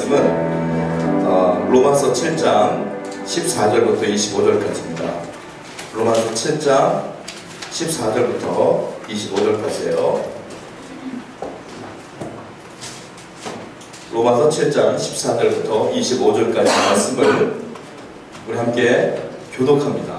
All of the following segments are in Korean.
말씀은 로마서 7장 14절부터 25절까지입니다. 로마서 7장 14절부터 25절까지예요. 로마서 7장 14절부터 25절까지 말씀을 우리 함께 교독합니다.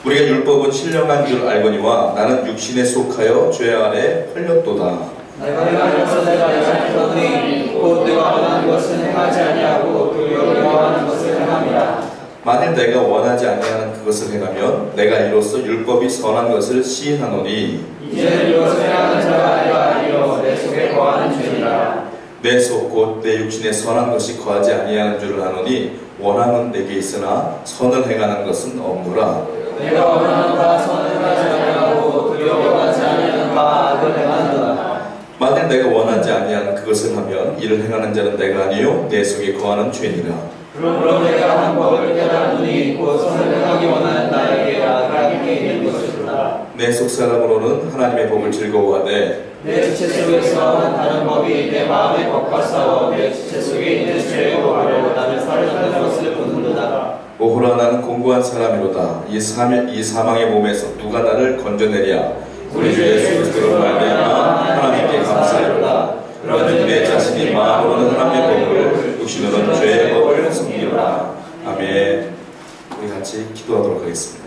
우리가 율법은 신령한 줄 알거니와 나는 육신에 속하여 죄 아래 헐렸도다. 내가 행하노니 곧 내가 원하는 것은 행하지 아니하고 도리어 명하는 것을 행함이라. 만일 내가 원하지 아니하는 그것을 행하면 내가 이로써 율법이 선한 것을 시인하노니 이제는 이것을 행하는 자가 내가 아니요 내 속에 거하는 죄니라. 내 속 곧 내 육신에 선한 것이 거하지 아니하는 줄을 아노니 원함은 내게 있으나 선을 행하는 것은 없노라. 내가 원하는 바 선을 행하지 아니하고 도리어 원하지 아니하는 바 악을 행하노라. 만일 내가 원하지 아니하는 그것을 하면 이를 행하는 자는 내가 아니요 내 속에 거하는 죄니라. 그러므로 내가 한 법을 깨달으니 곧 선을 행하기 원하는 나에게 악을 하게 있는 것이로다. 내 속 사람으로는 하나님의 법을 즐거워하되 내 지체 속에서 한 다른 법이 내 마음의 법과 싸워 내 지체 속에 있는 죄의 법으로 나를 사로잡는 것을 보는도다. 오호라 나는 공고한 사람이로다. 이 사망의 몸에서 누가 나를 건져내랴. 우리 주 예수 그리스도로 말미암아 하나님께 감사하리로다. 그런즉 내 자신이 마음으로는 하나님의 법을 육신으로는 죄의 법을 섬기리라. 아멘. 우리 같이 기도하도록 하겠습니다.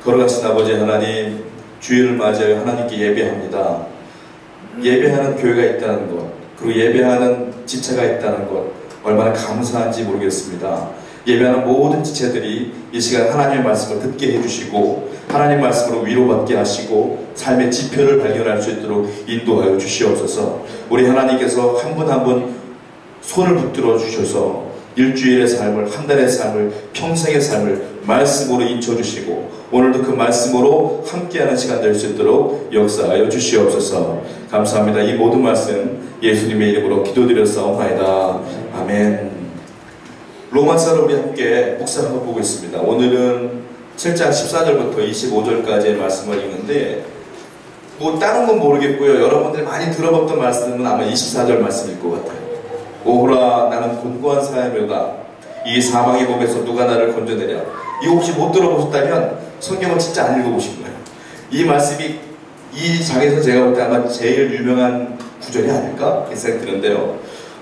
걸어가신 아버지 하나님, 주일을 맞이하여 하나님께 예배합니다. 예배하는 교회가 있다는 것, 그리고 예배하는 지체가 있다는 것, 얼마나 감사한지 모르겠습니다. 예배하는 모든 지체들이 이 시간 하나님의 말씀을 듣게 해주시고 하나님의 말씀으로 위로받게 하시고 삶의 지표를 발견할 수 있도록 인도하여 주시옵소서. 우리 하나님께서 한 분 한 분 손을 붙들어 주셔서 일주일의 삶을, 한 달의 삶을, 평생의 삶을 말씀으로 인쳐주시고 오늘도 그 말씀으로 함께하는 시간 될 수 있도록 역사하여 주시옵소서. 감사합니다. 이 모든 말씀 예수님의 이름으로 기도드렸사옵나이다. 아멘. 로마서를 우리 함께 묵상하고 보고 있습니다. 오늘은 7장 14절부터 25절까지의 말씀을 읽는데 뭐 다른 건 모르겠고요. 여러분들이 많이 들어봤던 말씀은 아마 24절 말씀일 것 같아요. 오호라 나는 곤고한 사람이로다. 이 사망의 몸에서 누가 나를 건져내랴. 이거 혹시 못 들어보셨다면 성경을 진짜 안 읽어보신 거예요. 이 말씀이 이 장에서 제가 볼 때 아마 제일 유명한 구절이 아닐까 생각이 드는데요.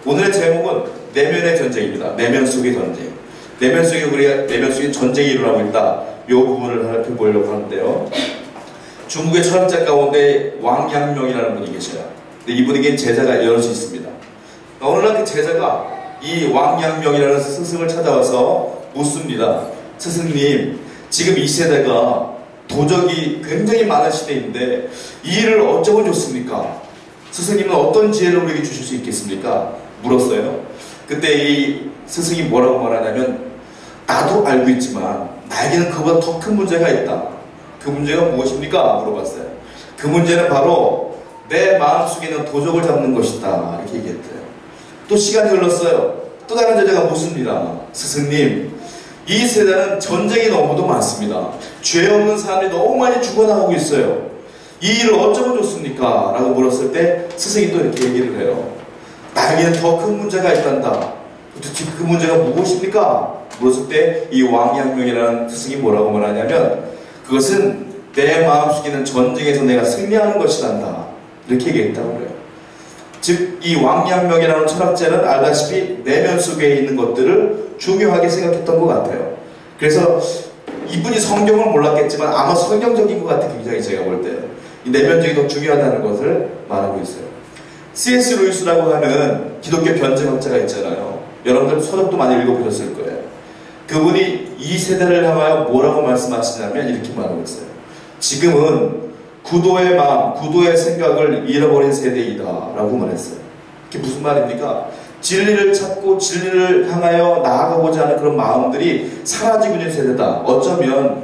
오늘의 제목은 내면의 전쟁입니다. 내면 속의 전쟁. 내면 속에 우리가 내면 속에 전쟁이 일어나고 있다. 이 부분을 살펴보려고 하는데요. 중국의 철학자 가운데 왕양명이라는 분이 계셔요. 근데 이분에게 제자가 여럿이 있습니다. 어느 날 그 제자가 이 왕양명이라는 스승을 찾아와서 묻습니다. 스승님, 지금 이 세대가 도적이 굉장히 많은 시대인데 이 일을 어쩌면 좋습니까? 스승님은 어떤 지혜를 우리에게 주실 수 있겠습니까? 물었어요. 그때 이 스승이 뭐라고 말하냐면 나도 알고 있지만 나에게는 그보다 더 큰 문제가 있다. 그 문제가 무엇입니까? 물어봤어요. 그 문제는 바로 내 마음속에 있는 도적을 잡는 것이다. 이렇게 얘기했대요. 또 시간이 흘렀어요. 또 다른 제자가 묻습니다. 스승님, 이 세대는 전쟁이 너무도 많습니다. 죄 없는 사람이 너무 많이 죽어나가고 있어요. 이 일을 어쩌면 좋습니까? 라고 물었을 때 스승이 또 이렇게 얘기를 해요. 나에게는 더 큰 문제가 있단다. 도대체 그 문제가 무엇입니까? 물었을 때 이 왕양명이라는 스승이 뭐라고 말하냐면 그것은 내 마음속에 있는 전쟁에서 내가 승리하는 것이란다. 이렇게 얘기했다고 그래요. 즉 이 왕양명이라는 철학자는 알다시피 내면 속에 있는 것들을 중요하게 생각했던 것 같아요. 그래서 이분이 성경을 몰랐겠지만 아마 성경적인 것 같아. 굉장히 제가 볼 때 이 내면적이 더 중요하다는 것을 말하고 있어요. C.S. 루이스라고 하는 기독교 변증학자가 있잖아요. 여러분들 서적도 많이 읽어보셨을 거예요. 그분이 이 세대를 향하여 뭐라고 말씀하시냐면 이렇게 말하고 있어요. 지금은 구도의 마음, 구도의 생각을 잃어버린 세대이다 라고 말했어요. 그게 무슨 말입니까? 진리를 찾고 진리를 향하여 나아가고자 하는 그런 마음들이 사라지고 있는 세대다. 어쩌면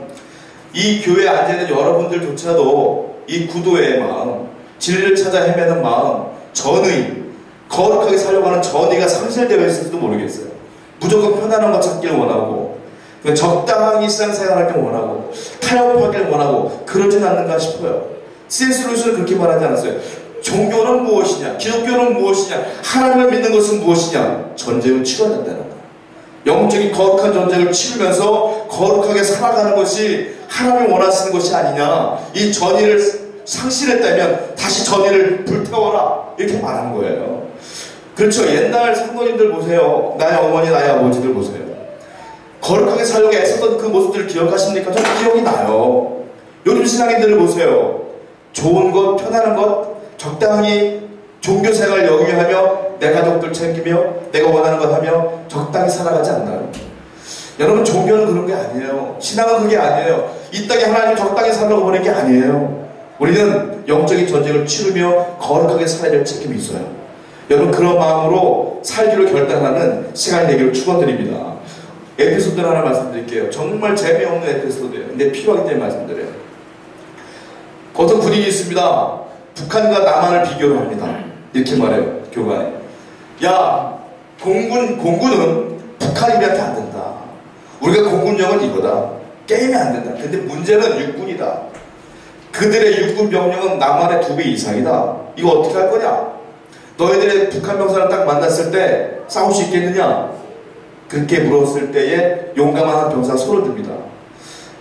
이 교회에 앉아있는 여러분들조차도 이 구도의 마음, 진리를 찾아 헤매는 마음, 전의, 거룩하게 살려고 하는 전의가 상실되어 있을지도 모르겠어요. 무조건 편안한 것 찾기를 원하고 적당히 신앙생활을 원하고 타협하기를 원하고 그러진 않는가 싶어요. C.S. 루이스는 그렇게 말하지 않았어요. 종교는 무엇이냐? 기독교는 무엇이냐? 하나님을 믿는 것은 무엇이냐? 전쟁을 치러야 된다는 거예요. 영적인 거룩한 전쟁을 치르면서 거룩하게 살아가는 것이 하나님이 원하시는 것이 아니냐. 이 전의를 상실했다면 다시 전의를 불태워라, 이렇게 말하는 거예요. 그렇죠. 옛날 성도님들 보세요. 나의 어머니, 나의 아버지들 보세요. 거룩하게 살려고 애썼던 그 모습들을 기억하십니까? 저는 기억이 나요. 요즘 신앙인들을 보세요. 좋은 것, 편안한 것, 적당히 종교생활 영위하며 내 가족들 챙기며 내가 원하는 것 하며 적당히 살아가지 않나요? 여러분, 종교는 그런 게 아니에요. 신앙은 그게 아니에요. 이 땅에 하나님이 적당히 살라고 보낸 게 아니에요. 우리는 영적인 전쟁을 치르며 거룩하게 살아야 될 책임이 있어요. 여러분, 그런 마음으로 살기로 결단하는 시간이 되기를 축원드립니다. 에피소드 하나 말씀드릴게요. 정말 재미없는 에피소드예요. 근데 필요하기 때문에 말씀드려요. 어떤 분위기 있습니다. 북한과 남한을 비교를 합니다. 이렇게 말해요, 교관에. 야, 공군은 북한이한테 안 된다. 우리가 공군력은 이거다. 게임이 안 된다. 근데 문제는 육군이다. 그들의 육군 병력은 남한의 2배 이상이다. 이거 어떻게 할 거냐? 너희들의 북한 병사를 딱 만났을 때 싸울 수 있겠느냐? 그렇게 물었을 때에 용감한 한 병사가 손을 듭니다.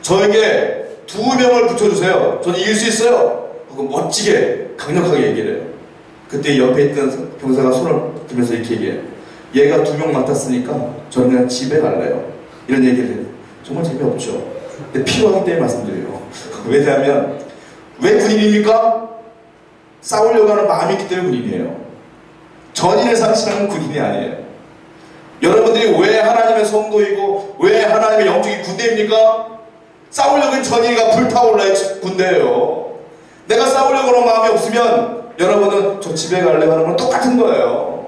저에게 2명을 붙여주세요. 저는 이길 수 있어요. 하고 멋지게 강력하게 얘기를 해요. 그때 옆에 있던 병사가 손을 들면서 이렇게 얘기해요. 얘가 2명 맡았으니까 저는 그냥 집에 갈래요. 이런 얘기를 해요. 정말 재미없죠. 근데 필요하기 때문에 말씀드려요. 왜냐하면 왜 군인입니까? 싸우려고 하는 마음이 있기 때문에 군인이에요. 전인을 상실하는 군인이 아니에요. 여러분들이 왜 하나님의 성도이고 왜 하나님의 영적인 군대입니까? 싸우려고 전이가 불타올라야 군대예요. 내가 싸우려고 하는 마음이 없으면 여러분은 저 집에 갈래 하는 건 똑같은 거예요.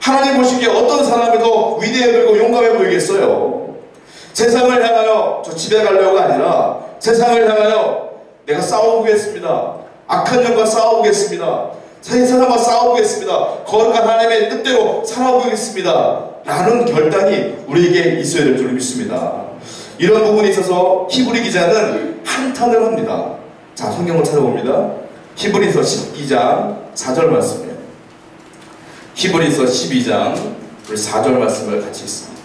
하나님 보시기에 어떤 사람이 더 위대해 보이고 용감해 보이겠어요? 세상을 향하여 저 집에 가려고가 아니라 세상을 향하여 내가 싸워보겠습니다. 악한 영과 싸워보겠습니다. 세상과 싸워보겠습니다. 거룩한 하나님의 뜻대로 살아보겠습니다. 라는 결단이 우리에게 있어야 될 줄 믿습니다. 이런 부분에 있어서 히브리 기자는 한탄을 합니다. 자, 성경을 찾아봅니다. 히브리서 12장 4절 말씀이에요. 히브리서 12장 우리 4절 말씀을 같이 읽습니다.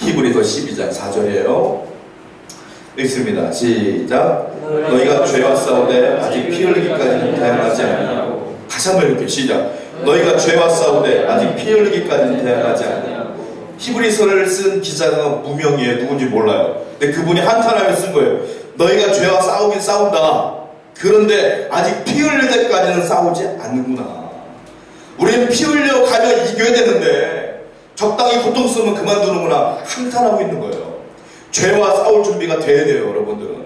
히브리서 12장 4절이에요. 읽습니다. 시작. 너희가 죄와 싸우되 아직 피 흘리기까지는 태어나지 아니하고. 다시 한번 읽을게요. 시작. 너희가 죄와 싸우되 아직 피 흘리기까지는 태어나지 아니하고. 히브리서를 쓴 기자가 무명이에요. 누군지 몰라요. 근데 그분이 한탄하며 쓴 거예요. 너희가 죄와 싸우긴 싸운다. 그런데 아직 피 흘릴 때까지는 싸우지 않는구나. 우리는 피 흘려 가면 이겨야 되는데 적당히 고통스러우면 그만두는구나. 한탄하고 있는 거예요. 죄와 싸울 준비가 돼야 돼요. 여러분들은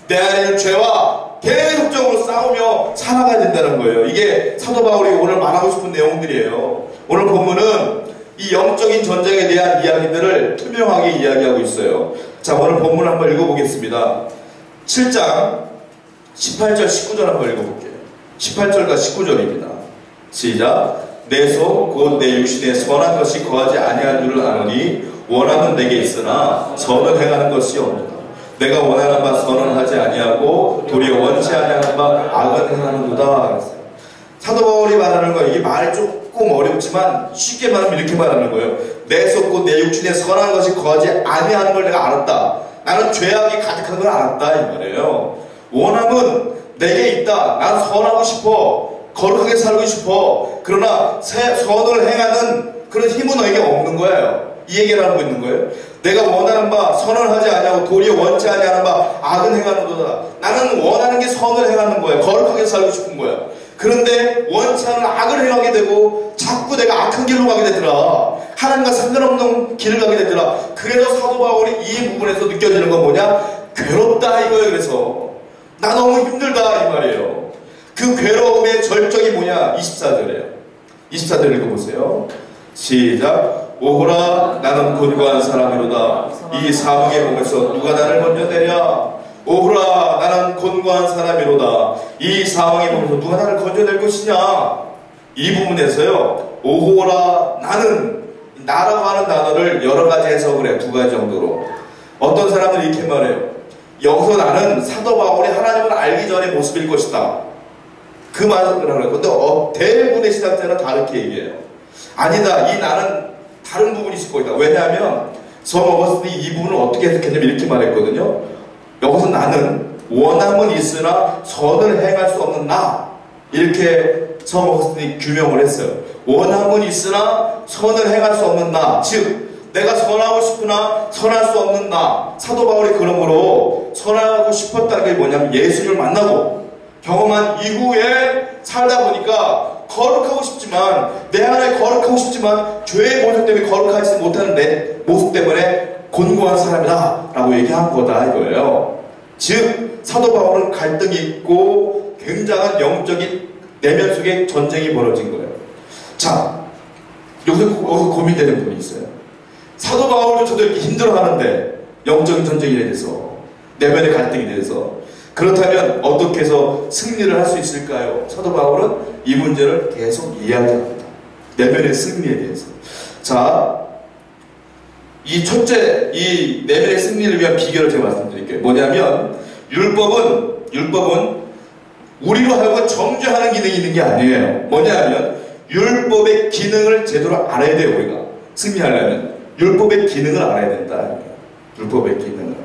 내 안에 있는 죄와 계속적으로 싸우며 살아가야 된다는 거예요. 이게 사도 바울이 오늘 말하고 싶은 내용들이에요. 오늘 본문은 이 영적인 전쟁에 대한 이야기들을 투명하게 이야기하고 있어요. 자, 오늘 본문 한번 읽어보겠습니다. 7장 18절 19절 한번 읽어볼게요. 18절과 19절입니다. 시작. 내 속 곧 내 육신에 선한 것이 거하지 아니한 줄을 아노니 원함은 내게 있으나 선을 행하는 것이 없노라. 내가 원하는 바 선은 하지 아니하고 도리어 원치 아니하는 바 악은 행하는도다. 사도 바울이 말하는 거예요. 이게 말이 조금 어렵지만 쉽게 말하면 이렇게 말하는 거예요. 내 속 곧 내 육신에 선한 것이 거하지 아니하는 걸 내가 알았다. 나는 죄악이 가득한 걸 알았다, 이 말이에요. 원함은 내게 있다. 난 선하고 싶어. 거룩하게 살고 싶어. 그러나 선을 행하는 그런 힘은 너에게 없는 거예요. 이 얘기를 하고 있는 거예요. 내가 원하는 바 선을 하지 아니하고 도리어 원치 아니하는 바 악은 행하는도다. 나는 원하는 게 선을 행하는 거예요. 거룩하게 살고 싶은 거예요. 그런데 원치 않은 악을 행하게 되고 자꾸 내가 악한 길로 가게 되더라. 하나님과 상관없는 길을 가게 되더라. 그래서 사도 바울이 이 부분에서 느껴지는 건 뭐냐? 괴롭다 이거예요. 그래서 나 너무 힘들다 이 말이에요. 그 괴로움의 절정이 뭐냐? 24절이에요. 24절 읽어보세요. 시작. 오호라 나는 곤고한 사람이로다. 이 사망의 몸에서 누가 나를 건져내랴. 오호라 나는 곤고한 사람이로다. 이 사망의 몸에서 누가 나를 건져낼 것이냐. 이 부분에서요, 오호라 나는, 나라고 하는 단어를 여러 가지 해석을 해요. 두 가지 정도로. 어떤 사람은 이렇게 말해요. 여기서 나는 사도 바울이 하나님을 알기 전의 모습일 것이다. 그 말을 하는 건데 대부분의 신학자는 다르게 얘기해요. 아니다. 이 나는 다른 부분이 있을 것이다. 왜냐하면 성 어거스틴이 이 부분을 어떻게 해석했냐면 이렇게 말했거든요. 여기서 나는 원함은 있으나 선을 행할 수 없는 나, 이렇게 성 어거스틴이 규명을 했어요. 원함은 있으나 선을 행할 수 없는 나, 즉 내가 선하고 싶으나 선할 수 없는 나. 사도 바울이 그러므로 선하고 싶었다는 게 뭐냐면 예수를 만나고 경험한 이후에 살다 보니까 거룩하고 싶지만, 내 안에 거룩하고 싶지만 죄의 모습 때문에 거룩하지 못하는 내 모습 때문에 곤고한 사람이다 라고 얘기한 거다 이거예요. 즉 사도 바울은 갈등이 있고 굉장한 영적인 내면 속에 전쟁이 벌어진 거예요. 자, 여기서 고민되는 부분이 있어요. 사도 바울조차도 이렇게 힘들어하는데 영적인 전쟁에 대해서, 내면의 갈등에 대해서, 그렇다면 어떻게 해서 승리를 할 수 있을까요? 사도 바울은 이 문제를 계속 이야기합니다. 내면의 승리에 대해서. 자, 이 첫째, 이 내면의 승리를 위한 비결을 제가 말씀드릴게요. 뭐냐면 율법은 우리로 하여금 정죄하는 기능이 있는 게 아니에요. 뭐냐면 율법의 기능을 제대로 알아야 돼요. 우리가 승리하려면 율법의 기능을 알아야 된다. 율법의 기능을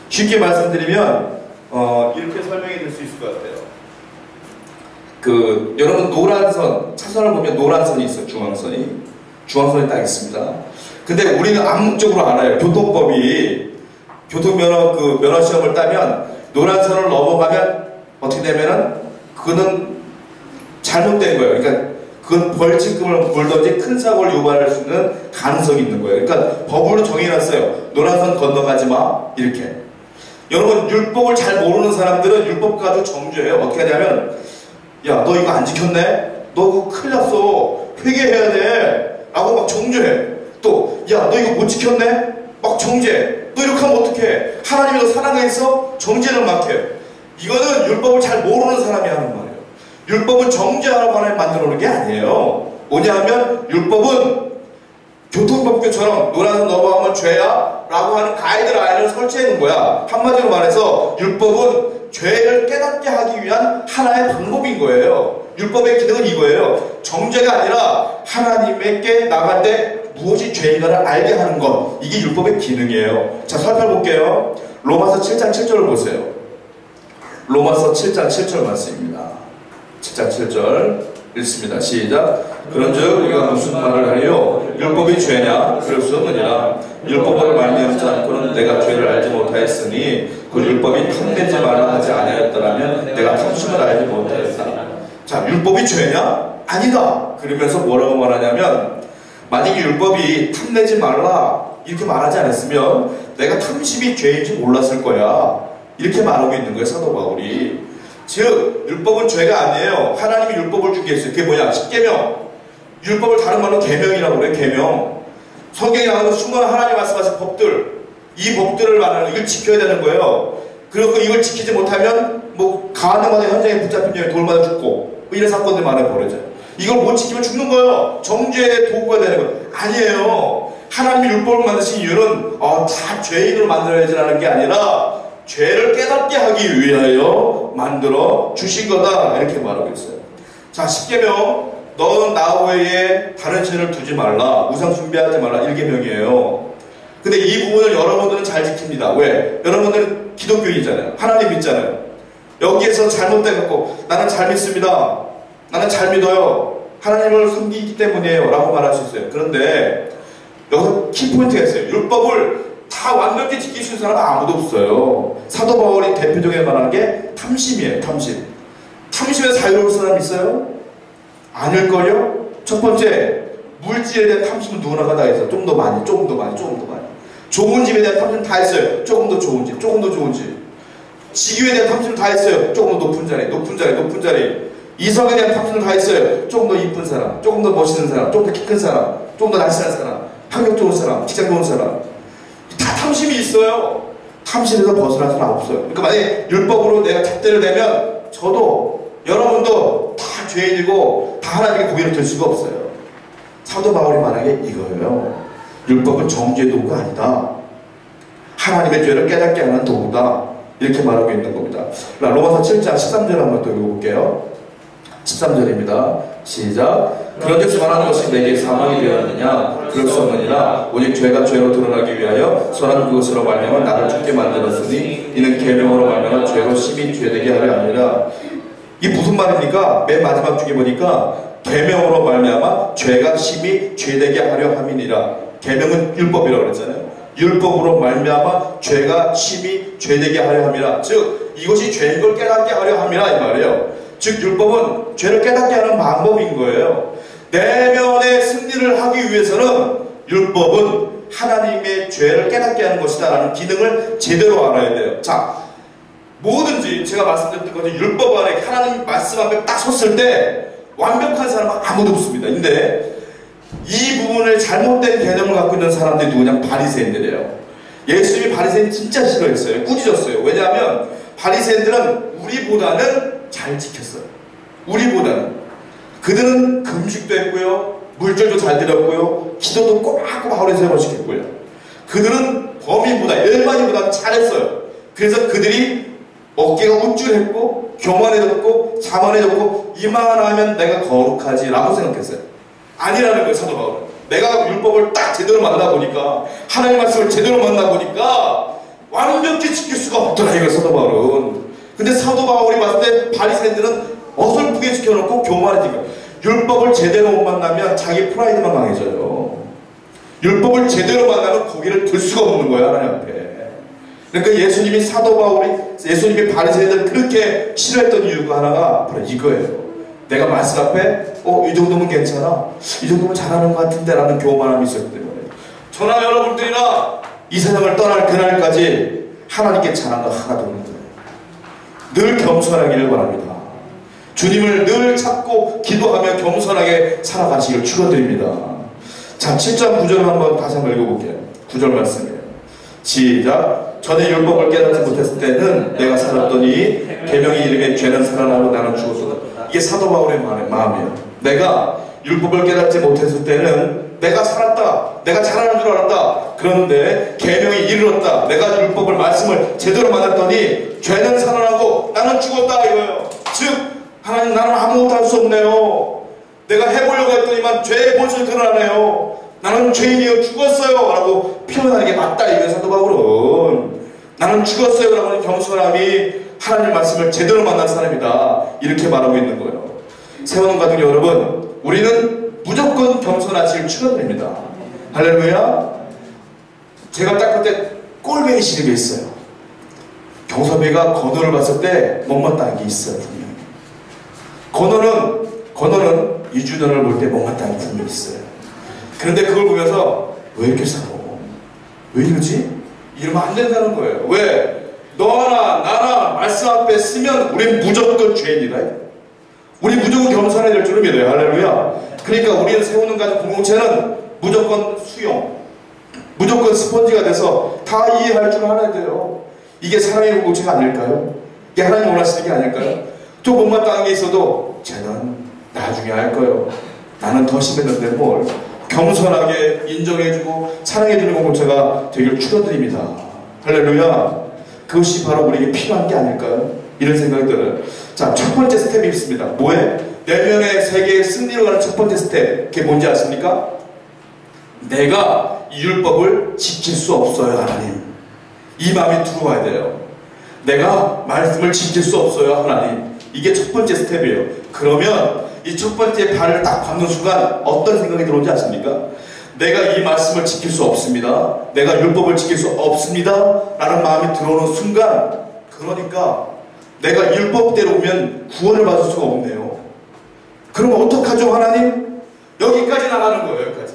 쉽게 말씀드리면 이렇게 설명이 될 수 있을 것 같아요. 여러분 노란선, 차선을 보면 노란선이 있어요. 중앙선이 딱 있습니다. 근데 우리는 암묵적으로 알아요. 교통법이 교통면허 면허 시험을 따면 노란선을 넘어가면 어떻게 되면은 그거는 잘못된 거예요. 그러니까 그건 벌칙금을 물든지 큰 사고를 유발할 수 있는 가능성이 있는 거예요. 그러니까 법으로 정해놨어요. 노란선 건너가지 마 이렇게. 여러분 율법을 잘 모르는 사람들은 율법 가지고 정죄해요. 어떻게 하냐면 야 너 이거 안 지켰네? 너 그거 큰일 났어. 회개해야 돼. 라고 막 정죄해. 또 야 너 이거 못 지켰네? 막 정죄해. 너 이렇게 하면 어떡해? 하나님이 너 사랑했어? 정죄를 막 해. 이거는 율법을 잘 모르는 사람이 하는 말이에요. 율법은 정죄하라고 하나님 만들어 놓은 게 아니에요. 뭐냐 하면 율법은 교통법규처럼 노란선 넘어가면 죄야 라고 하는 가이드라인을 설치해 놓은 거야. 한마디로 말해서 율법은 죄를 깨닫게 하기 위한 하나의 방법인 거예요. 율법의 기능은 이거예요. 정죄가 아니라 하나님께 나갈 때 무엇이 죄인가를 알게 하는 것. 이게 율법의 기능이에요. 자, 살펴볼게요. 로마서 7장 7절을 보세요. 로마서 7장 7절 말씀입니다. 7장 7절 읽습니다. 시작. 그런즉 우리가 무슨 말을 하리요? 율법이 죄냐? 그럴 수 없느니라. 율법을 말미암지 않고는 내가 죄를 알지 못하였으니 그 율법이 탐내지 말라 하지 아니하였더라면 내가 탐심을 알지 못하였다. 자, 율법이 죄냐? 아니다. 그러면서 뭐라고 말하냐면 만약에 율법이 탐내지 말라 이렇게 말하지 않았으면 내가 탐심이 죄인지 몰랐을 거야. 이렇게 말하고 있는 거예요. 사도 바울이. 즉 율법은 죄가 아니에요. 하나님이 율법을 준 게 있어요. 그게 뭐냐? 십계명. 율법을 다른 말로 계명이라고 그래요. 계명. 성경에 나오는 수많은 하나님 말씀하신 법들, 이 법들을 말하는 이걸 지켜야 되는 거예요. 그리고 이걸 지키지 못하면 뭐 가늠하다 현장에 붙잡힌 자에 돌 맞아 죽고 뭐 이런 사건들 많이 벌어져요. 이걸 못 지키면 죽는 거예요. 정죄의 도구가 되는 거예요. 아니에요. 하나님이 율법을 만드신 이유는 다 죄인으로 만들어야지라는 게 아니라 죄를 깨닫게 하기 위하여 만들어 주신 거다. 이렇게 말하고 있어요. 자, 십계명. 너는 나 외에 다른 신을 두지 말라. 우상 숭배하지 말라. 1계명이에요. 근데 이 부분을 여러분들은 잘 지킵니다. 왜? 여러분들은 기독교인이잖아요. 하나님 믿잖아요. 여기에서 잘못돼갖고 나는 잘 믿습니다. 나는 잘 믿어요. 하나님을 섬기기 때문이에요. 라고 말할 수 있어요. 그런데 여기서 키포인트가 있어요. 율법을 다 완벽히 지킬 수 있는 사람은 아무도 없어요. 사도 바울이 대표적으로 말하는 게 탐심이에요. 탐심에 자유로울 사람 있어요? 아닐걸요? 첫 번째, 물질에 대한 탐심은 누구나가 다 있어요. 좀 더 많이. 좋은 집에 대한 탐심 다 있어요. 조금 더 좋은 집. 직위에 대한 탐심 다 있어요. 조금 더 높은 자리. 이성에 대한 탐심은 다 있어요. 조금 더 이쁜 사람, 조금 더 멋있는 사람, 조금 더 키 큰 사람, 조금 더 날씬한 사람, 학력 좋은 사람, 직장 좋은 사람. 다 탐심이 있어요. 탐심에서 벗어날 수는 없어요. 그러니까 만약에 율법으로 내가 잣대를 대면 저도 여러분도 다 죄인이고 다 하나님께 고개를 들 수가 없어요. 사도 바울이 말한 게 이거예요. 율법은 정죄의 도구가 아니다. 하나님의 죄를 깨닫게 하는 도구다. 이렇게 말하고 있는 겁니다. 로마서 7장 13절 한번 또 읽어볼게요. 13절입니다. 시작. 그런즉 선한 것이 내게 사망이 되었느냐? 그럴 수 없느니라. 오직 죄가 죄로 드러나기 위하여 선한 그것으로 말미암아 나를 죽게 만들었으니 이는 계명으로 말미암아 죄로 심히 죄되게 하려 함이라. 이게 무슨 말입니까? 맨 마지막 중에 보니까 계명으로 말미암아 죄가 심히 죄되게 하려 함이니라. 계명은 율법이라고 그랬잖아요. 율법으로 말미암아 죄가 심히 죄되게 하려 함이라. 즉 이것이 죄인 걸 깨닫게 하려 함이라 이 말이에요. 즉 율법은 죄를 깨닫게 하는 방법인 거예요. 내면의 승리를 하기 위해서는 율법은 하나님의 죄를 깨닫게 하는 것이다 라는 기능을 제대로 알아야 돼요. 자, 뭐든지 제가 말씀드렸던 것처럼 율법 안에 하나님 말씀 앞에 딱 섰을 때 완벽한 사람은 아무도 없습니다. 근데 이 부분을 잘못된 개념을 갖고 있는 사람들이 누구냐? 바리새인들이에요. 예수님이 바리새인 진짜 싫어했어요. 꾸짖었어요. 왜냐하면 바리새인들은 우리보다는 잘 지켰어요. 우리보다는. 그들은 금식도 했고요, 물절도 잘 드렸고요, 기도도 꼬박꼬박 하루에 3번씩 했고요. 그들은 범인보다, 일반인보다 잘했어요. 그래서 그들이 어깨가 우쭐했고 교만해졌고 자만해졌고 이만하면 내가 거룩하지 라고 생각했어요. 아니라는 거예요. 사도 바울은 내가 율법을 딱 제대로 만나보니까, 하나님 말씀을 제대로 만나보니까 완벽히 지킬 수가 없더라 이거예요. 사도 바울은. 근데 사도 바울이 봤을 때 바리새인들은 어설프게 지켜놓고 교만해지니까, 율법을 제대로 못 만나면 자기 프라이드만 강해져요. 율법을 제대로 만나면 고개를 들 수가 없는 거예요. 하나님 앞에. 그러니까 예수님이 사도 바울이, 예수님이 바리새인들을 그렇게 싫어했던 이유가 하나가 바로 이거예요. 내가 말씀 앞에 이 정도면 괜찮아, 이 정도면 잘하는 것 같은데 라는 교만함이 있었기 때문에. 저나 여러분들이나 이 세상을 떠날 그날까지 하나님께 잘한 거 하나도 없는 거예요. 늘 겸손하기를 바랍니다. 주님을 늘 찾고 기도하며 겸손하게 살아가시길 축원드립니다. 자, 7장 9절 한번 다시 한번 읽어볼게요. 9절 말씀이에요. 시작. 전에 율법을 깨닫지 못했을 때는 내가 살았더니 계명이 이르면 죄는 살아나고 나는 죽었다. 이게 사도 바울의 마음이에요. 내가 율법을 깨닫지 못했을 때는 내가 살았다, 내가 잘하는 줄 알았다. 그런데 계명이 이르렀다, 내가 율법을 말씀을 제대로 만났더니 죄는 살아나고 나는 죽었다 이거예요. 즉 하나님, 나는 아무것도 할 수 없네요. 내가 해보려고 했더니만 죄의 본성이 드러나네요. 나는 죄인이여 죽었어요 라고 표현하는 게 맞다 이거예요. 사도 바울은 나는 죽었어요 라고 하는 겸손함이 하나님 말씀을 제대로 만난 사람이다 이렇게 말하고 있는 거예요. 세우는 가족 여러분, 우리는 무조건 겸손하시길 축원드립니다. 할렐루야. 제가 딱 그때 꼴보기 싫은 게 있어요. 경섭이가 건호를 봤을 때 못마땅한 게 있어요. 분명히 건호는 이준현을 볼 때 못마땅한 게 분명히 있어요. 그런데 그걸 보면서 왜 이렇게 살아? 왜 이러지? 이러면 안 된다는 거예요. 왜? 너나 나나 말씀 앞에 쓰면 우린 무조건 죄인이다. 우리 무조건 겸손해야 될 줄을 믿어요. 할렐루야. 그러니까 우리는 세우는 가족 공동체는 무조건 수용, 무조건 스펀지가 돼서 다 이해할 줄 알아야 돼요. 이게 사랑의 공동체가 아닐까요? 이게 하나님 원하시는 게 아닐까요? 또 못마땅한 게 있어도 쟤는 나중에 할 거예요. 나는 더 심했는데 뭘. 겸손하게 인정해주고 사랑해주는 공동체가 되길 축원드립니다. 할렐루야. 그것이 바로 우리에게 필요한 게 아닐까요? 이런 생각이 들어요. 자, 첫 번째 스텝이 있습니다. 뭐에? 내면의 세계의 승리로 가는 첫 번째 스텝. 그게 뭔지 아십니까? 내가 이 율법을 지킬 수 없어요, 하나님. 이 마음이 들어와야 돼요. 내가 말씀을 지킬 수 없어요, 하나님. 이게 첫 번째 스텝이에요. 그러면 이 첫 번째 발을 딱 밟는 순간 어떤 생각이 들어오는지 아십니까? 내가 이 말씀을 지킬 수 없습니다. 내가 율법을 지킬 수 없습니다. 라는 마음이 들어오는 순간, 그러니까 내가 율법대로 오면 구원을 받을 수가 없네요. 그럼 어떡하죠, 하나님? 여기까지 나가는 거예요. 여기까지.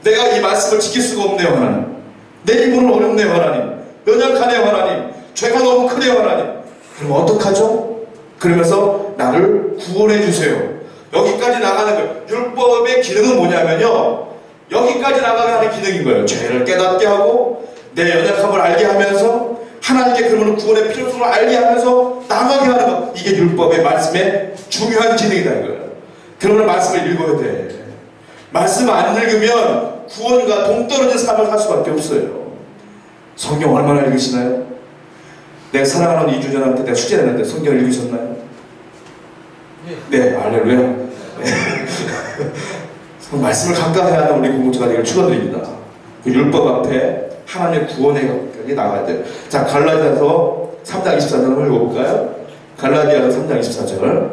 내가 이 말씀을 지킬 수가 없네요, 하나님. 내 입으로는 어렵네요, 하나님. 연약하네요, 하나님. 죄가 너무 크네요, 하나님. 그럼 어떡하죠? 그러면서 나를 구원해 주세요. 여기까지 나가는 거예요. 율법의 기능은 뭐냐면요, 여기까지 나가게 하는 기능인 거예요. 죄를 깨닫게 하고 내 연약함을 알게 하면서 하나님께 그러면 구원의 필요성을 알게 하면서 나가게 하는 것. 이게 율법의 말씀의 중요한 기능이다 이거예요. 그러면 말씀을 읽어야 돼. 말씀 안 읽으면 구원과 동떨어진 삶을 살 수밖에 없어요. 성경 얼마나 읽으시나요? 내가 사랑하는 이주전한테 내가 숙제했는데 성경을 읽으셨나요? 네, 할렐루야. 네. 말씀을 가까이 하는 우리 공동체가 되기를 축원드립니다. 그 율법 앞에 하나님의 구원에 나가야 돼요. 자, 갈라디아서 3장 24절 한번 읽어볼까요? 갈라디아서 3장 24절.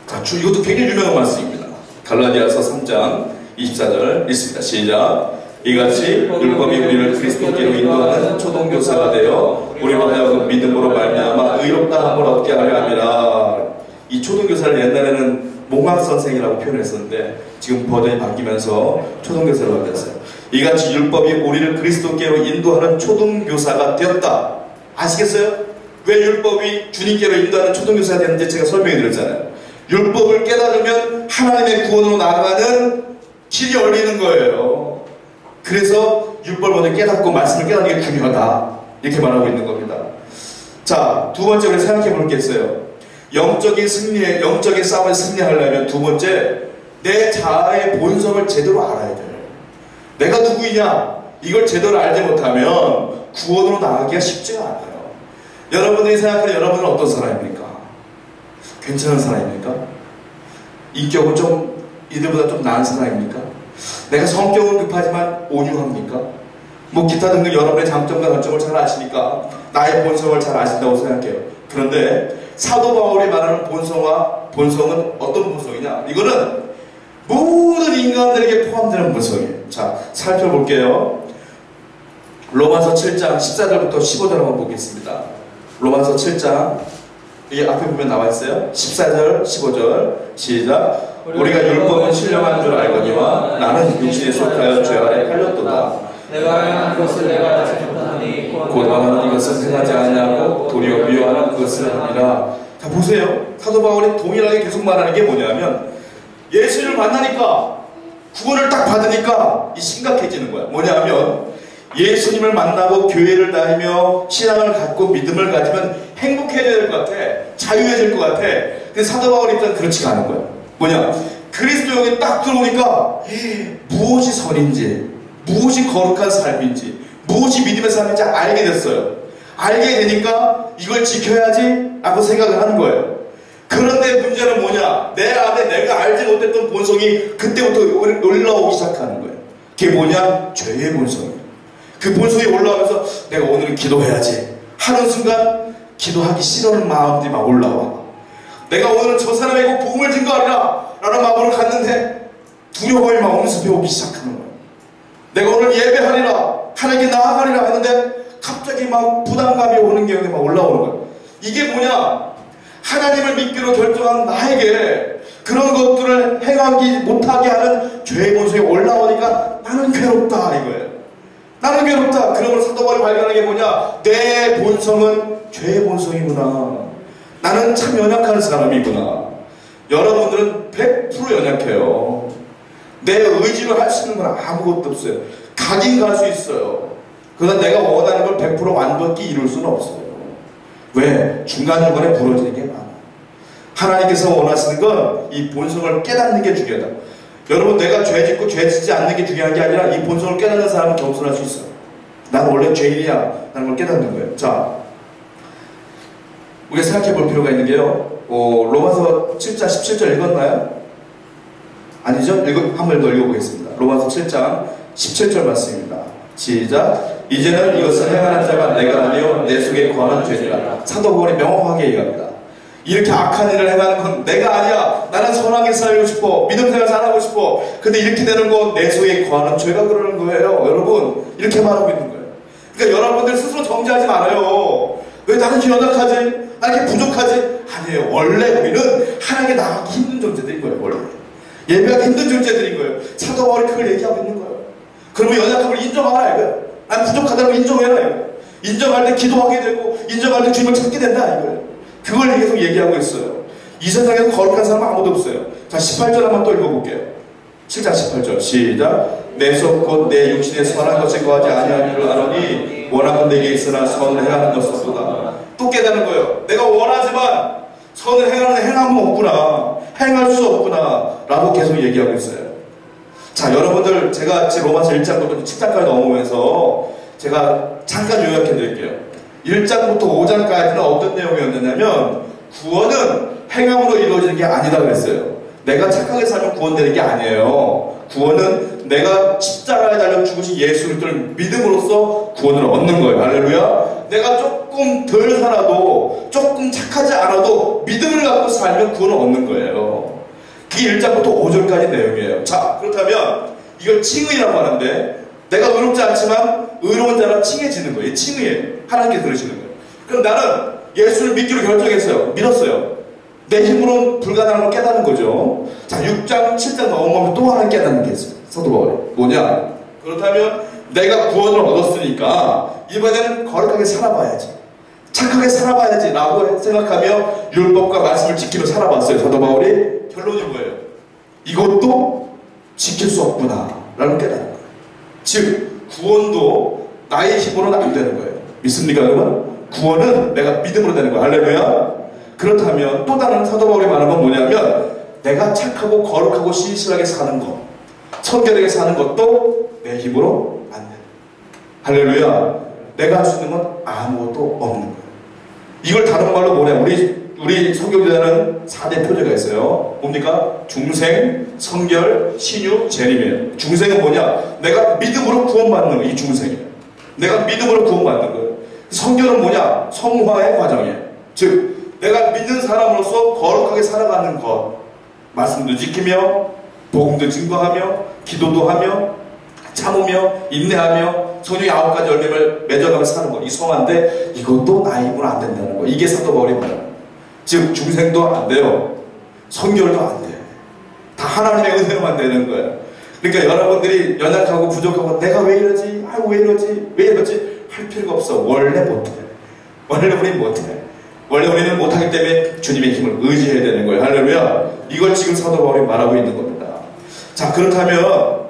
자, 이것도 굉장히 유명한 말씀입니다. 갈라디아서 3장 24절 읽습니다. 시작. 이같이 율법이 우리를 그리스도께로 인도하는 초동교사가 되어 우리로 하여금 믿음으로 말미암아 의롭다 함을 얻게 하려 함이라. 이 초동교사를 옛날에는 몽학선생이라고 표현했었는데 지금 버전이 바뀌면서 초동교사로 바뀌었어요. 이같이 율법이 우리를 그리스도께로 인도하는 초동교사가 되었다. 아시겠어요? 왜 율법이 주님께로 인도하는 초동교사가 되는지 제가 설명해 드렸잖아요. 율법을 깨달으면 하나님의 구원으로 나아가는 길이 열리는 거예요. 그래서 율법을 먼저 깨닫고 말씀을 깨닫는 게 중요하다. 이렇게 말하고 있는 겁니다. 자, 두 번째 우리 생각해 볼 게 있어요. 영적인 싸움에 승리하려면 두 번째, 내 자아의 본성을 제대로 알아야 돼요. 내가 누구이냐? 이걸 제대로 알지 못하면 구원으로 나가기가 쉽지가 않아요. 여러분들이 생각하는 여러분은 어떤 사람입니까? 괜찮은 사람입니까? 인격은 좀 이들보다 좀 나은 사람입니까? 내가 성격은 급하지만 온유합니까? 뭐 기타 등등 여러분의 장점과 단점을 잘 아시니까 나의 본성을 잘 아신다고 생각해요. 그런데 사도 바울이 말하는 본성은 어떤 본성이냐? 이거는 모든 인간들에게 포함되는 본성이에요. 자, 살펴볼게요. 로마서 7장 14절부터 15절 한번 보겠습니다. 로마서 7장, 이게 앞에 보면 나와 있어요. 14절, 15절 시작. 우리가 율법은 신령한 줄 알거니와 나는 육신에 속하여 죄 아래 팔렸도다. 내가 행한 것을 내가 알지 못하니 곧 원하는 이것은 행하지 아니하고 도리어 미워하는 그것을 하니라. 자, 보세요. 사도 바울이 동일하게 계속 말하는 게 뭐냐면 예수를 만나니까 구원을 딱 받으니까 이 심각해지는 거야. 뭐냐면 예수님을 만나고 교회를 다니며 신앙을 갖고 믿음을 가지면 행복해져야 될 것 같아. 자유해질 것 같아. 근데 사도 바울 입장은 그렇지가 않은 거야. 뭐냐? 그리스도형에 딱 들어오니까 무엇이 선인지, 무엇이 거룩한 삶인지, 무엇이 믿음의 삶인지 알게 됐어요. 알게 되니까 이걸 지켜야지 라고 생각을 하는 거예요. 그런데 문제는 뭐냐? 내 안에 내가 알지 못했던 본성이 그때부터 올라오기 시작하는 거예요. 그게 뭐냐? 죄의 본성이에요. 그 본성이 올라오면서 내가 오늘은 기도해야지 하는 순간 기도하기 싫어하는 마음들이 막 올라와. 내가 오늘은 저 사람에게 복음을 증거하리라 라는 마음을 갖는데 두려움이 막 엄습해오기 시작하는 거예요. 내가 오늘 예배하리라 하나님께 나아가리라 하는데 갑자기 막 부담감이 오는 게 막 올라오는 거예요. 이게 뭐냐? 하나님을 믿기로 결정한 나에게 그런 것들을 행하기 못하게 하는 죄의 본성이 올라오니까 나는 괴롭다 이거예요. 나는 괴롭다. 그러면 사도 바울이 발견하는 게 뭐냐? 내 본성은 죄의 본성이구나. 나는 참 연약한 사람이구나. 여러분들은 100% 연약해요. 내 의지로 할 수 있는 건 아무것도 없어요. 가긴 갈 수 있어요. 그러나 내가 원하는 걸 100% 완벽히 이룰 수는 없어요. 왜? 중간중간에 부러지는 게 많아. 하나님께서 원하시는 건 이 본성을 깨닫는 게 중요하다. 여러분, 내가 죄 짓고 죄 짓지 않는 게 중요한 게 아니라 이 본성을 깨닫는 사람은 겸손할 수 있어요. 나는 원래 죄인이야 라는 걸 깨닫는 거예요. 자, 우리가 생각해 볼 필요가 있는 게요. 로마서 7장 17절 읽었나요? 아니죠? 한번 더 읽어보겠습니다. 로마서 7장 17절 말씀입니다. 시작. 이제는 이것을 행하는 자가 내가 아니요 내 속에 거하는 죄니라. 사도 바울이 명확하게 얘기합니다. 이렇게 악한 일을 행하는 건 내가 아니야. 나는 선하게 살고 싶어. 믿음 생활 잘하고 싶어. 근데 이렇게 되는 건 내 속에 거하는 죄가 그러는 거예요. 여러분, 이렇게 말하고 있는 거예요. 그러니까 여러분들 스스로 정죄하지 말아요. 왜 나는 연약하지? 나 이렇게 부족하지? 아니에요. 원래 우리는 하나님께 나가기 힘든 존재들인 거예요. 원래 예배하기 힘든 존재들인 거예요. 사도 바울이 그걸 얘기하고 있는 거예요. 그러면 연약함을 인정하라 이거예요. 난 부족하다는 걸 인정해라 이거예요. 인정할 때 기도하게 되고 인정할 때 주님을 찾게 된다 이거예요. 그걸 계속 얘기하고 있어요. 이 세상에서 거룩한 사람은 아무도 없어요. 자, 18절 한번 또 읽어볼게요. 7장 18절 시작. 내 속 곧 내 육신에 선한 것에 거하지 아니하는 줄 아노니 원하건 내게 있으나 선을 행하는 것은 없도다. 또 깨닫는 거예요. 내가 원하지만 선을 행하는 행함은 없구나. 행할 수 없구나 라고 계속 얘기하고 있어요. 자, 여러분들 제가 로마서 1장부터 7장까지 넘으면서 제가 잠깐 요약해 드릴게요. 1장부터 5장까지는 어떤 내용이었느냐면 구원은 행함으로 이루어지는 게 아니다 그랬어요. 내가 착하게 살면 구원되는 게 아니에요. 구원은 내가 십자가에 달려 죽으신 예수 그리스도를 믿음으로써 구원을 얻는 거예요. 할렐루야. 내가 조금 덜 살아도 조금 착하지 않아도 믿음을 갖고 살면 구원을 얻는 거예요. 그게 1장부터 5절까지 내용이에요. 자, 그렇다면 이걸 칭의라고 하는데 내가 의롭지 않지만 의로운 자는 칭해지는 거예요. 칭의에 하나님께 들으시는 거예요. 그럼 나는 예수를 믿기로 결정했어요. 믿었어요. 내 힘으로는 불가능한 걸 깨닫는 거죠. 자, 6장, 7장 넘어가면 또 하나 깨닫는 게 있어요. 사도 바울이. 뭐냐? 그렇다면 내가 구원을 얻었으니까 이번에는 거룩하게 살아봐야지. 착하게 살아봐야지 라고 생각하며 율법과 말씀을 지키며 살아봤어요. 사도 바울이. 결론이 뭐예요? 이것도 지킬 수 없구나 라는 깨닫는 거예요. 즉 구원도 나의 힘으로는 안 되는 거예요. 믿습니까 여러분? 구원은 내가 믿음으로 되는 거예요. 할렐루야. 그렇다면 또 다른 사도 바울이 말하는 건 뭐냐면 내가 착하고 거룩하고 신실하게 사는 것, 청결하게 사는 것도 내 힘으로 안 돼. 할렐루야. 내가 할 수 있는 건 아무것도 없는 거예요. 이걸 다른 말로 뭐냐? 우리 성경제자는 4대 표제가 있어요. 뭡니까? 중생, 성결, 신유, 재림이에요. 중생은 뭐냐? 내가 믿음으로 구원받는 거, 이 중생이에요. 내가 믿음으로 구원받는 거예요. 성결은 뭐냐? 성화의 과정이에요. 즉 내가 믿는 사람으로서 거룩하게 살아가는 것, 말씀도 지키며 복음도 증거하며 기도도 하며 참으며 인내하며 성령의 9가지 열매를 맺어가며 사는 것, 이 성화인데 이것도 나의 힘으로 안 된다는 거. 이게 사도 바울이 말합니다. 즉 중생도 안 돼요. 성결도 안 돼요. 다 하나님의 은혜로만 되는 거예요. 그러니까 여러분들이 연약하고 부족하고 내가 왜 이러지? 아이고 왜 이러지? 왜 이러지? 할 필요가 없어. 원래 못해. 원래 우린 못해. 원래 우리는 못하기 때문에 주님의 힘을 의지해야 되는 거예요. 할렐루야. 이걸 지금 사도 바울이 말하고 있는 겁니다. 자, 그렇다면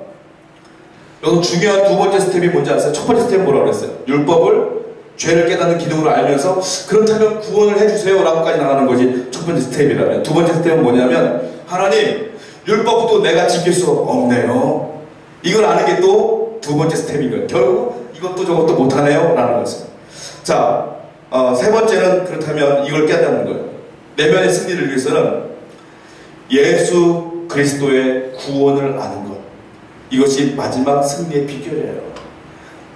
여기 중요한 두 번째 스텝이 뭔지 아세요? 첫 번째 스텝은 뭐라고 그랬어요? 율법을 죄를 깨닫는 기둥으로 알면서 그렇다면 구원을 해주세요 라고까지 나가는 것이 첫 번째 스텝이라면, 두 번째 스텝은 뭐냐면 하나님 율법도 내가 지킬 수 없네요. 이걸 아는 게 또 두 번째 스텝인 거예요. 결국 이것도 저것도 못하네요 라는 것이에요. 자, 세 번째는 그렇다면 이걸 깨닫는 거예요. 내면의 승리를 위해서는 예수 그리스도의 구원을 아는 것, 이것이 마지막 승리의 비결이에요.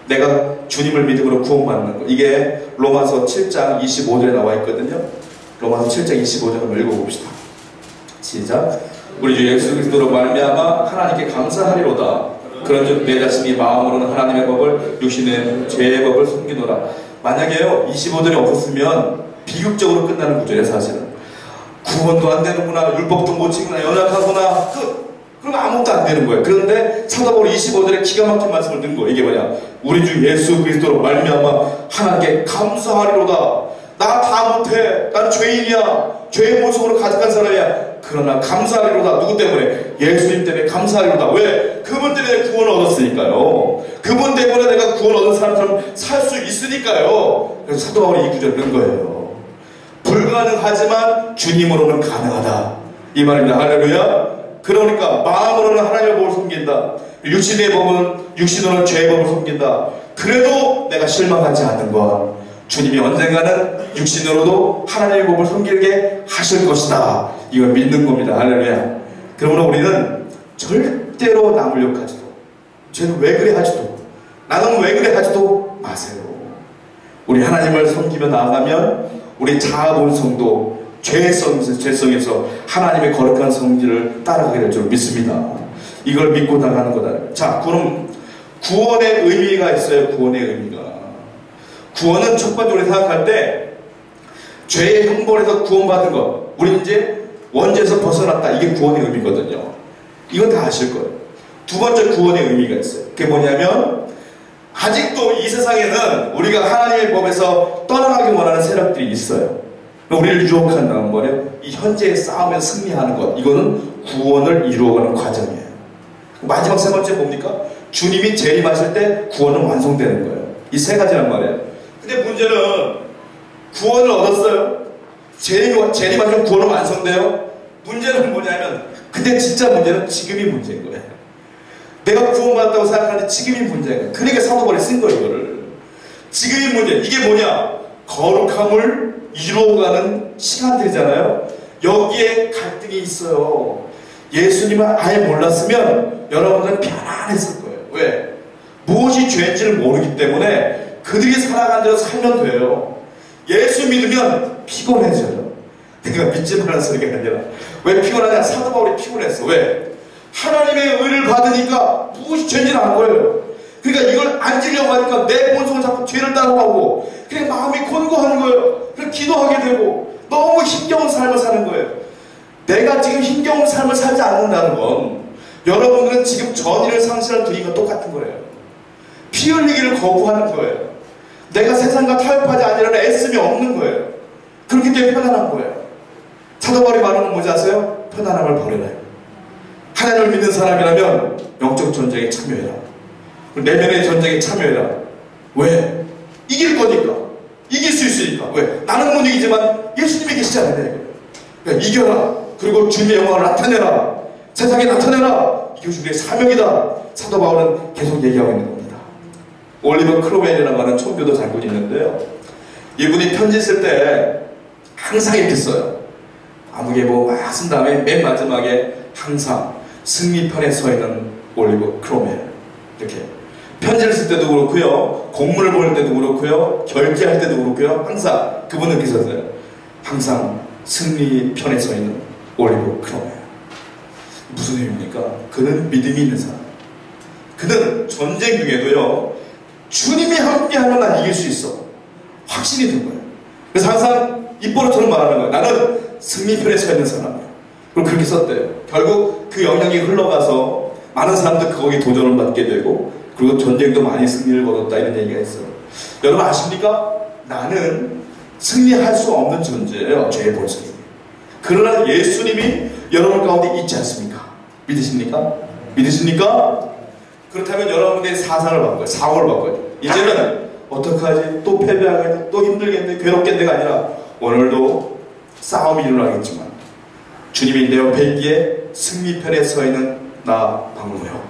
내가 주님을 믿음으로 구원받는 것. 이게 로마서 7장 25절에 나와 있거든요. 로마서 7장 25절 한번 읽어봅시다. 시작. 우리 주 예수 그리스도로 말미암아 하나님께 감사하리로다. 그런즉 내 자신이 마음으로는 하나님의 법을, 육신의 죄의 법을 숨기노라. 만약에요 25절이 없었으면 비극적으로 끝나는 구절이에요. 사실은 구원도 안 되는구나, 율법도 못 지구나, 연약하구나, 그럼 아무것도 안 되는 거예요. 그런데 사도 바울이 25절에 기가 막힌 말씀을 넣은 거예요. 이게 뭐냐? 우리 주 예수 그리스도로 말미암아 하나님께 감사하리로다. 나 다 못해. 나는 죄인이야. 죄의 모습으로 가득한 사람이야. 그러나 감사하리로다. 누구 때문에? 예수님 때문에 감사하리로다. 왜? 그분 때문에 구원을 얻었으니까요. 그분 때문에 내가 구원 얻은 사람처럼 살 수 있으니까요. 그래서 사도 바울이 이 구절을 넣은 거예요. 불가능하지만 주님으로는 가능하다. 이 말입니다. 할렐루야. 그러니까 마음으로는 하나님의 법을 섬긴다. 육신의 법은 육신으로는 죄의 법을 섬긴다. 그래도 내가 실망하지 않는 것, 주님이 언젠가는 육신으로도 하나님의 법을 섬기게 하실 것이다. 이걸 믿는 겁니다. 할렐루야. 그러므로 우리는 절대로 남을 욕하지도, 쟤는 왜 그래 하지도, 나는 왜 그래 하지도 마세요. 우리 하나님을 섬기며 나아가면 우리 자아본성도 죄성에서 하나님의 거룩한 성질을 따라가게 될 줄 믿습니다. 이걸 믿고 나가는 거다. 자, 그럼 구원의 의미가 있어요. 구원의 의미가. 구원은 첫 번째 우리 생각할 때 죄의 형벌에서 구원받은 것, 우리 이제 원죄에서 벗어났다. 이게 구원의 의미거든요. 이건 다 아실 거예요. 두 번째 구원의 의미가 있어요. 그게 뭐냐면 아직도 이 세상에는 우리가 하나님의 법에서 떠나가기 원하는 세력들이 있어요. 우리를 유혹한다는 거예요. 이 현재의 싸움에서 승리하는 것, 이거는 구원을 이루어가는 과정이에요. 마지막 세 번째 뭡니까? 주님이 재림하실 때 구원은 완성되는 거예요. 이 세 가지란 말이에요. 근데 문제는 구원을 얻었어요. 재림하시면 구원은 완성돼요. 문제는 뭐냐면, 근데 진짜 문제는 지금이 문제인 거예요. 내가 구원받았다고 생각하는데 지금이 문제인 거예요. 그러니까 사도 바울이 쓴 거예요. 이거를 지금이 문제. 이게 뭐냐? 거룩함을 이루어가는 시간들이잖아요. 여기에 갈등이 있어요. 예수님을 아예 몰랐으면 여러분들은 편안했을 거예요. 왜? 무엇이 죄인지를 모르기 때문에 그들이 살아간 대로 살면 돼요. 예수 믿으면 피곤해져요. 내가 믿지 말라는 소리가 아니라. 왜 피곤하냐? 사도 바울이 피곤했어. 왜? 하나님의 의를 받으니까 무엇이 죄인지를 안 거예요. 그러니까 이걸 안 지려고 하니까 내 본성은 자꾸 죄를 따라가고, 그러니까 마음이 곤고한 거예요. 그래서 기도하게 되고 너무 힘겨운 삶을 사는 거예요. 내가 지금 힘겨운 삶을 살지 않는다는 건 여러분들은 지금 전의를 상실한 분위기가 똑같은 거예요. 피 흘리기를 거부하는 거예요. 내가 세상과 타협하지 아니라는 애씀이 없는 거예요. 그렇기 때문에 편안한 거예요. 사도 바울이 말하는 건 뭐지 아세요? 편안함을 버려라. 하나님을 믿는 사람이라면 영적 전쟁에 참여해라. 내면의 전쟁에 참여해라. 왜? 이길 거니까. 이길 수 있으니까. 왜? 나는 못 이기지만 예수님이 계시잖아요. 그러니까 이겨라. 그리고 주님의 영광을 나타내라. 세상에 나타내라. 이게 우리의 사명이다. 사도 바울은 계속 얘기하고 있는 겁니다. 올리버 크로웰이라고 하는 총교도 장군이 있는데요. 이분이 편지 쓸 때 항상 이렇게 써요. 아무개보 막 쓴 다음에 맨 마지막에 항상 승리편에 서 있는 올리버 크로웰. 이렇게 편지를 쓸 때도 그렇고요, 공문을 보낼 때도 그렇고요, 결제할 때도 그렇고요, 항상 그분은 이렇게 썼어요. 항상 승리편에 서 있는 올리버 크로웰. 무슨 의미입니까? 그는 믿음이 있는 사람. 그는 전쟁 중에도요, 주님이 함께하면 난 이길 수 있어. 확신이 든 거예요. 그래서 항상 입버릇처럼 말하는 거예요. 나는 승리편에 서 있는 사람이야. 그리고 그렇게 썼대요. 결국 그 영향이 흘러가서 많은 사람들 거기에 도전을 받게 되고, 그리고 전쟁도 많이 승리를 거뒀다, 이런 얘기가 있어요. 여러분 아십니까? 나는 승리할 수 없는 존재예요. 죄의 본성이. 그러나 예수님이 여러분 가운데 있지 않습니까? 믿으십니까? 믿으십니까? 그렇다면 여러분들의 사상을 바꿔요. 사고를 바꿔요. 이제는 어떡하지? 또 패배하겠네? 또 힘들겠네? 괴롭겠네가 아니라 오늘도 싸움이 일어나겠지만 주님이 내 옆에 있기에 승리편에 서 있는 나 박노혁,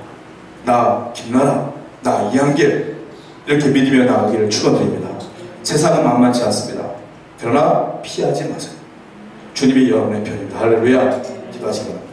나 김나라, 나 이한길, 이렇게 믿으며 나가기를 축원드립니다. 세상은 만만치 않습니다. 그러나 피하지 마세요. 주님이 여러분의 편입니다. 할렐루야. 기도하시기 바랍니다.